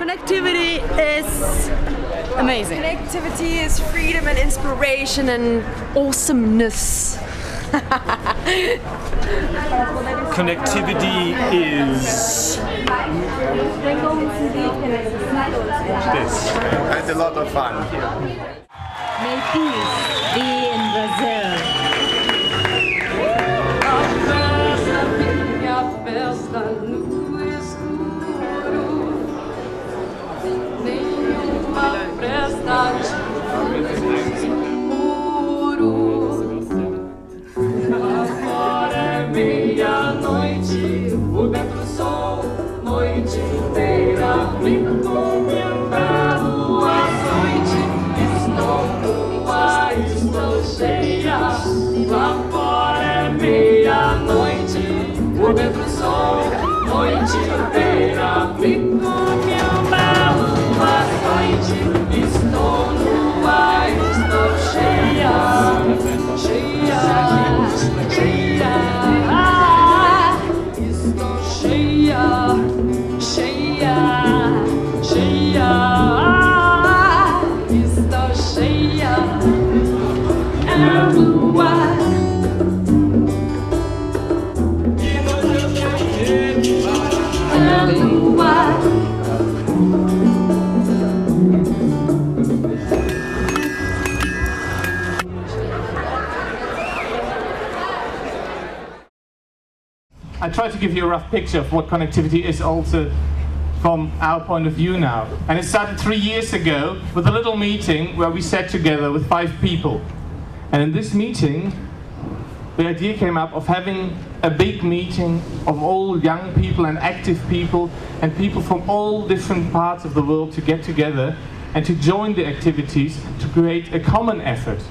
Connectivity is amazing. Connectivity is freedom and inspiration and awesomeness. Connectivity is this. It's a lot of fun. May peace be in Brazil. Meia-noite, o vento do sol, noite inteira, brinco com meu carro, açoite, estou nua, estou cheia, lá fora é meia-noite, o vento do sol, noite inteira, brinco com meu carro, açoite, estou nua, estou cheia, cheia, cheia. I try to give you a rough picture of what connectivity is also from our point of view now. And it started 3 years ago with a little meeting where we sat together with 5 people. And in this meeting, the idea came up of having a big meeting of all young people and active people and people from all different parts of the world to get together and to join the activities to create a common effort.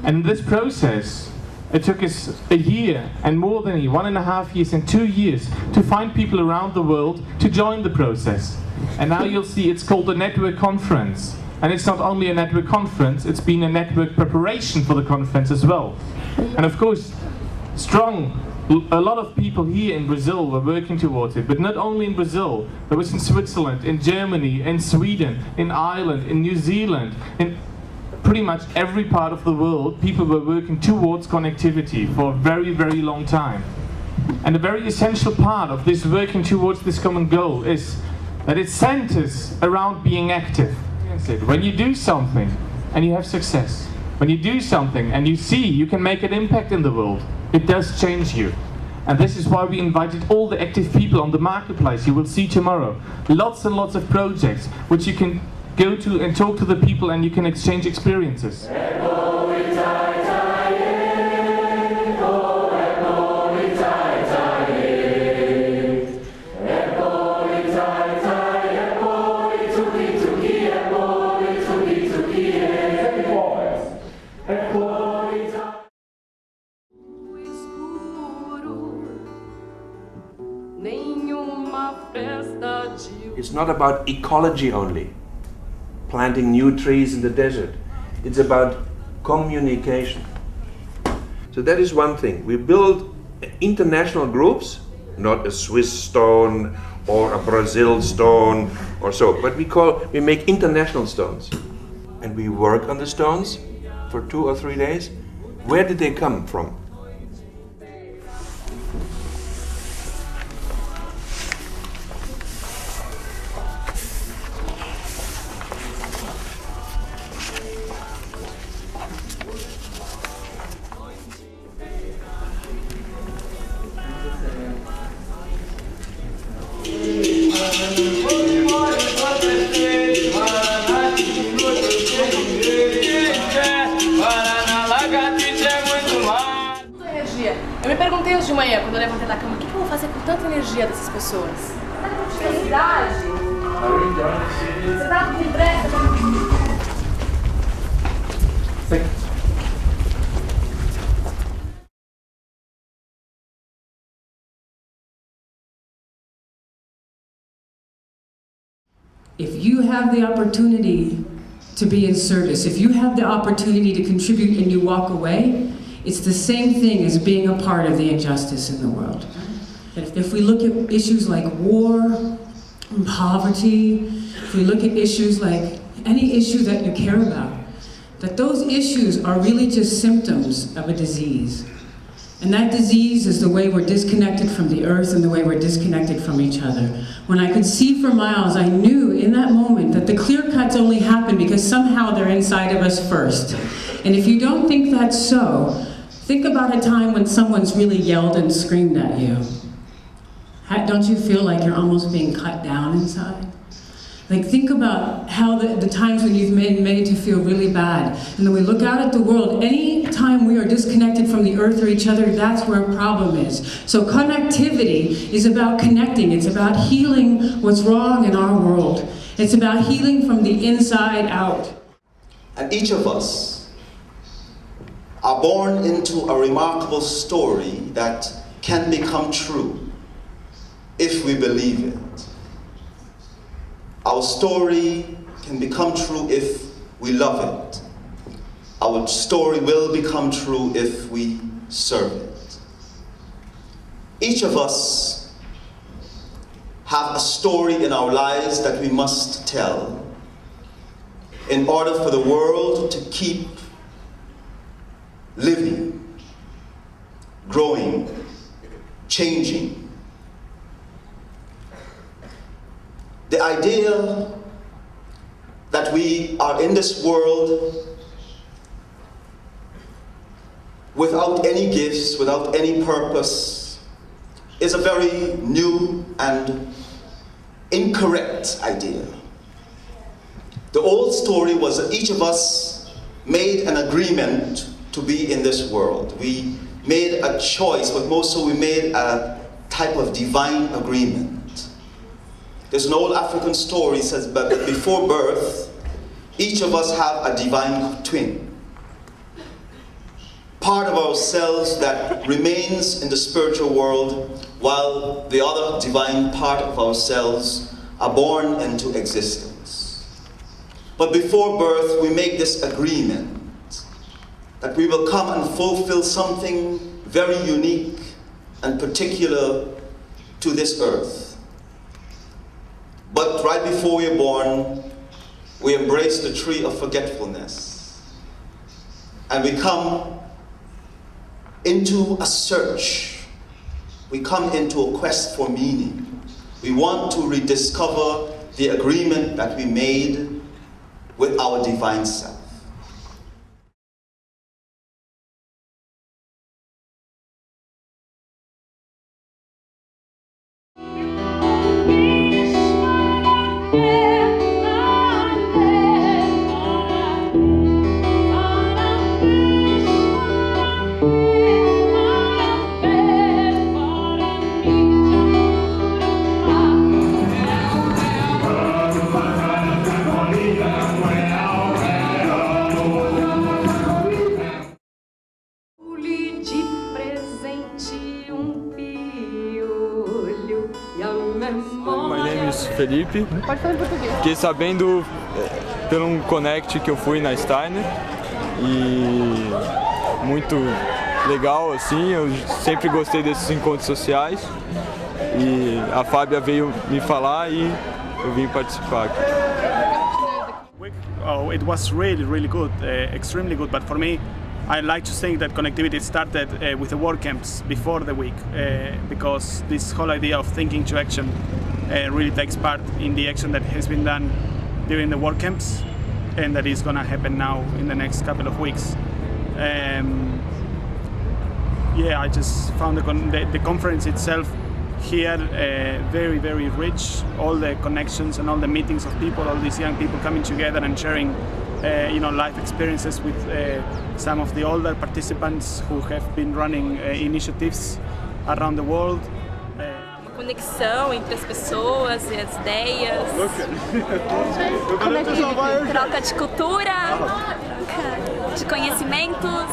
And in this process, it took us a year and more than 1.5 years and 2 years to find people around the world to join the process. And now you'll see it's called a network conference. And it's not only a network conference, it's been a network preparation for the conference as well. And of course, a lot of people here in Brazil were working towards it, but not only in Brazil, there was in Switzerland, in Germany, in Sweden, in Ireland, in New Zealand, in pretty much every part of the world, people were working towards connectivity for a very, very long time. And a very essential part of this working towards this common goal is that it centers around being active. When you do something and you have success, when you do something and you see you can make an impact in the world, it does change you. And this is why we invited all the active people on the marketplace. You will see tomorrow lots and lots of projects which you can go to and talk to the people and you can exchange experiences. It's not about ecology only, planting new trees in the desert. It's about communication. So that is one thing. We build international groups, not a Swiss stone or a Brazil stone or so, but we make international stones. And we work on the stones for 2 or 3 days. Where did they come from? Eu me perguntei hoje de manhã, quando eu levantei da cama, o que eu vou fazer com tanta energia dessas pessoas? Felicidade? Você tá com pressa? If you have the opportunity to be in service, if you have the opportunity to contribute and you walk away, it's the same thing as being a part of the injustice in the world. If we look at issues like war, from poverty, if we look at issues like any issue that you care about, that those issues are really just symptoms of a disease. And that disease is the way we're disconnected from the earth and the way we're disconnected from each other. When I could see for miles, I knew in that moment that the clear cuts only happen because somehow they're inside of us first. And if you don't think that's so, think about a time when someone's really yelled and screamed at you. Don't you feel like you're almost being cut down inside? Like, think about how the times when you've been made to feel really bad. And then we look out at the world, any time we are disconnected from the earth or each other, that's where a problem is. So connectivity is about connecting. It's about healing what's wrong in our world. It's about healing from the inside out. And each of us are born into a remarkable story that can become true if we believe it. Our story can become true if we love it. Our story will become true if we serve it. Each of us have a story in our lives that we must tell in order for the world to keep living, growing, changing. The idea that we are in this world without any gifts, without any purpose, is a very new and incorrect idea. The old story was that each of us made an agreement to be in this world. We made a choice, but more so we made a type of divine agreement. There's an old African story that says that before birth, each of us have a divine twin. Part of ourselves that remains in the spiritual world, while the other divine part of ourselves are born into existence. But before birth, we make this agreement that we will come and fulfill something very unique and particular to this earth. But right before we're born, we embrace the tree of forgetfulness. And we come into a search. We come into a quest for meaning. We want to rediscover the agreement that we made with our divine self. My name is Felipe. Fiquei sabendo pelo um connect que eu fui na Steiner e muito legal assim. Eu sempre gostei desses encontros sociais e a Fábia veio me falar e eu vim participar aqui. Oh, it was really good, extremely good. But for me, I like to think that connectivity started with the work camps before the week, because this whole idea of thinking to action really takes part in the action that has been done during the work camps, and that is going to happen now in the next couple of weeks. Yeah, I just found the conference itself here very rich. All the connections and all the meetings of people, all these young people coming together and sharing life experiences with some of the older participants who have been running initiatives around the world. Conexão entre as pessoas e as ideias. Troca de cultura, troca de conhecimentos.